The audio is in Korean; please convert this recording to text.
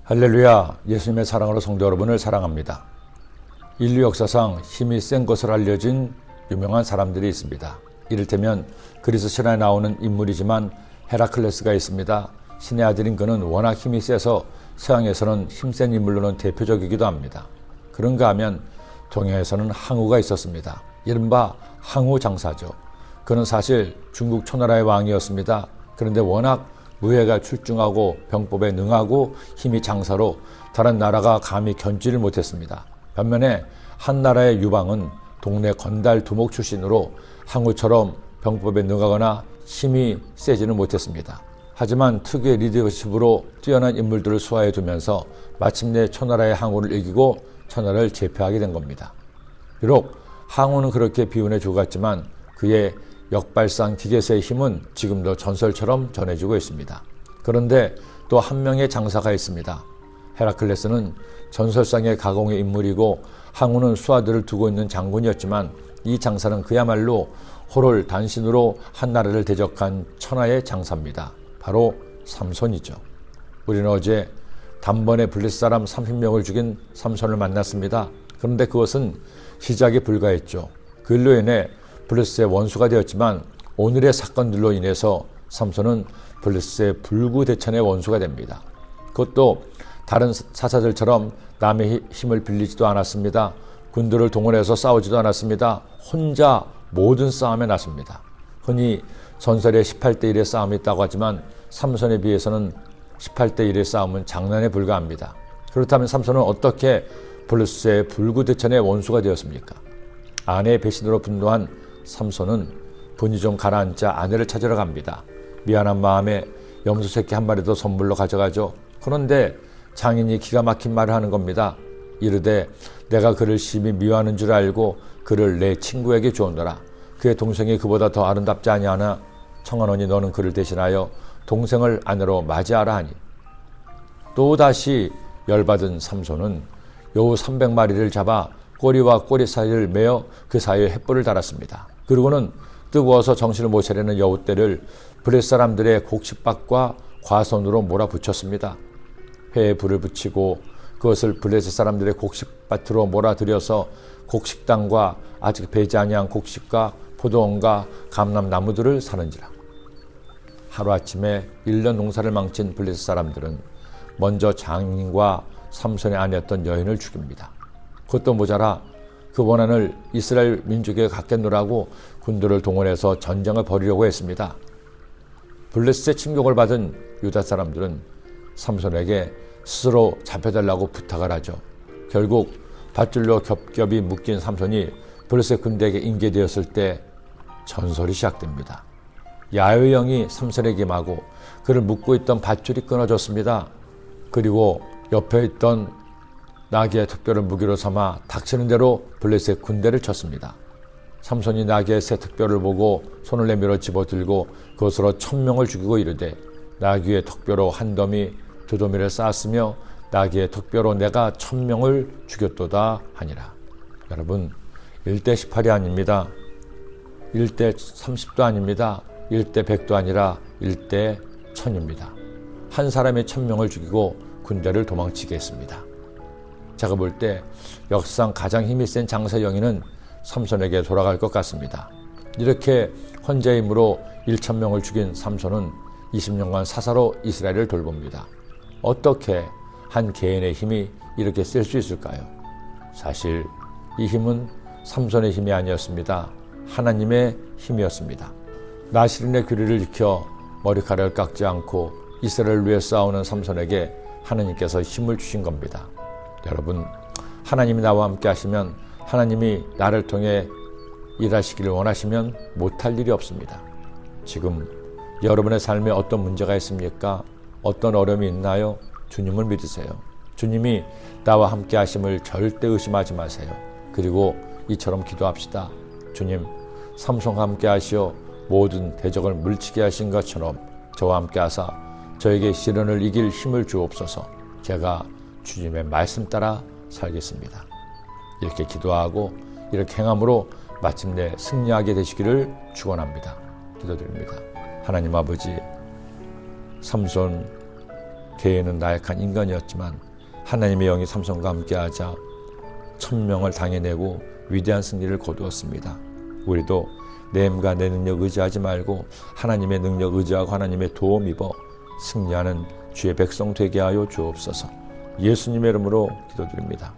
할렐루야, 예수님의 사랑으로 성도 여러분을 사랑합니다. 인류 역사상 힘이 센 것으로 알려진 유명한 사람들이 있습니다. 이를테면 그리스 신화에 나오는 인물이지만 헤라클레스가 있습니다. 신의 아들인 그는 워낙 힘이 세서 서양에서는 힘센 인물로는 대표적이기도 합니다. 그런가 하면 동양에서는 항우가 있었습니다. 이른바 항우 장사죠. 그는 사실 중국 초나라의 왕이었습니다. 그런데 워낙 무예가 출중하고 병법에 능하고 힘이 장사로 다른 나라가 감히 견지를 못했습니다. 반면에 한 나라의 유방은 동네 건달 두목 출신으로 항우처럼 병법에 능하거나 힘이 세지는 못했습니다. 하지만 특유의 리더십으로 뛰어난 인물들을 소화해 두면서 마침내 초나라의 항우를 이기고 천하를 제패하게 된 겁니다. 비록 항우는 그렇게 비운해 죽었지만 그의 역발상 기계세의 힘은 지금도 전설처럼 전해지고 있습니다. 그런데 또 한 명의 장사가 있습니다. 헤라클레스는 전설상의 가공의 인물이고 항우는 수하들을 두고 있는 장군이었지만 이 장사는 그야말로 호롤 단신으로 한 나라를 대적한 천하의 장사입니다. 바로 삼손이죠. 우리는 어제 단번에 블레셋 사람 30명을 죽인 삼손을 만났습니다. 그런데 그것은 시작에 불과했죠. 그 일로 인해 블레셋의 원수가 되었지만 오늘의 사건들로 인해서 삼손은 블레셋의 불구대천의 원수가 됩니다. 그것도 다른 사사들처럼 남의 힘을 빌리지도 않았습니다. 군들을 동원해서 싸우지도 않았습니다. 혼자 모든 싸움에 나섭니다. 흔히 전설의 18대 1의 싸움이 있다고 하지만 삼손에 비해서는 18대 1의 싸움은 장난에 불과합니다. 그렇다면 삼손은 어떻게 블레셋의 불구대천의 원수가 되었습니까? 아내의 배신으로 분노한 삼손은 분이 좀 가라앉자 아내를 찾으러 갑니다. 미안한 마음에 염소 새끼 한 마리도 선물로 가져가죠. 그런데 장인이 기가 막힌 말을 하는 겁니다. 이르되 내가 그를 심히 미워하는 줄 알고 그를 내 친구에게 주었노라. 그의 동생이 그보다 더 아름답지 아니하나 청하노니 너는 그를 대신하여 동생을 아내로 맞이하라 하니. 또다시 열받은 삼손은 여우 300마리를 잡아 꼬리와 꼬리 사이를 메어 그 사이에 횃불을 달았습니다. 그리고는 뜨거워서 정신을 못 차리는 여우떼를 블레셋 사람들의 곡식밭과 과선으로 몰아붙였습니다. 회에 불을 붙이고 그것을 블레셋 사람들의 곡식밭으로 몰아들여서 곡식당과 아직 배지 아니한 곡식과 포도원과 감람나무들을 사는지라. 하루아침에 1년 농사를 망친 블레셋 사람들은 먼저 장인과 삼손의 아내였던 여인을 죽입니다. 그것도 모자라 그 원한을 이스라엘 민족에게 갖겠노라고 군들을 동원해서 전쟁을 벌이려고 했습니다. 블레셋의 침공을 받은 유다 사람들은 삼손에게 스스로 잡혀달라고 부탁을 하죠. 결국 밧줄로 겹겹이 묶인 삼손이 블레셋 군대에게 인계되었을 때 전설이 시작됩니다. 야훼의 영이 삼손에게 임하고 그를 묶고 있던 밧줄이 끊어졌습니다. 그리고 옆에 있던 나귀의 턱뼈를 무기로 삼아 닥치는 대로 블레셋 군대를 쳤습니다. 삼손이 나귀의 새 턱뼈를 보고 손을 내밀어 집어들고 그것으로 1000명을 죽이고 이르되 나귀의 턱뼈로 한 더미 두 더미를 쌓았으며 나귀의 턱뼈로 내가 1000명을 죽였도다 하니라. 여러분 1대 18이 아닙니다. 1대 30도 아닙니다. 1대 100도 아니라 1대 1000입니다. 한 사람이 1000명을 죽이고 군대를 도망치게 했습니다. 제가 볼 때 역사상 가장 힘이 센 장사 영예는 삼손에게 돌아갈 것 같습니다. 이렇게 혼자의 힘으로 1000명을 죽인 삼손은 20년간 사사로 이스라엘을 돌봅니다. 어떻게 한 개인의 힘이 이렇게 셀 수 있을까요? 사실 이 힘은 삼손의 힘이 아니었습니다. 하나님의 힘이었습니다. 나시린의 규례를 지켜 머리카락을 깎지 않고 이스라엘을 위해 싸우는 삼손에게 하나님께서 힘을 주신 겁니다. 여러분, 하나님이 나와 함께 하시면, 하나님이 나를 통해 일하시기를 원하시면 못할 일이 없습니다. 지금 여러분의 삶에 어떤 문제가 있습니까? 어떤 어려움이 있나요? 주님을 믿으세요. 주님이 나와 함께 하심을 절대 의심하지 마세요. 그리고 이처럼 기도합시다. 주님, 삼손과 함께 하시어 모든 대적을 물리치게 하신 것처럼 저와 함께 하사 저에게 시련을 이길 힘을 주옵소서. 제가 주님의 말씀 따라 살겠습니다. 이렇게 기도하고 이렇게 행함으로 마침내 승리하게 되시기를 축원합니다. 기도드립니다. 하나님 아버지, 삼손 개인은 나약한 인간이었지만 하나님의 영이 삼손과 함께하자 1000명을 당해내고 위대한 승리를 거두었습니다. 우리도 내 힘과 내 능력 의지하지 말고 하나님의 능력 의지하고 하나님의 도움 입어 승리하는 주의 백성 되게 하여 주옵소서. 예수님의 이름으로 기도드립니다.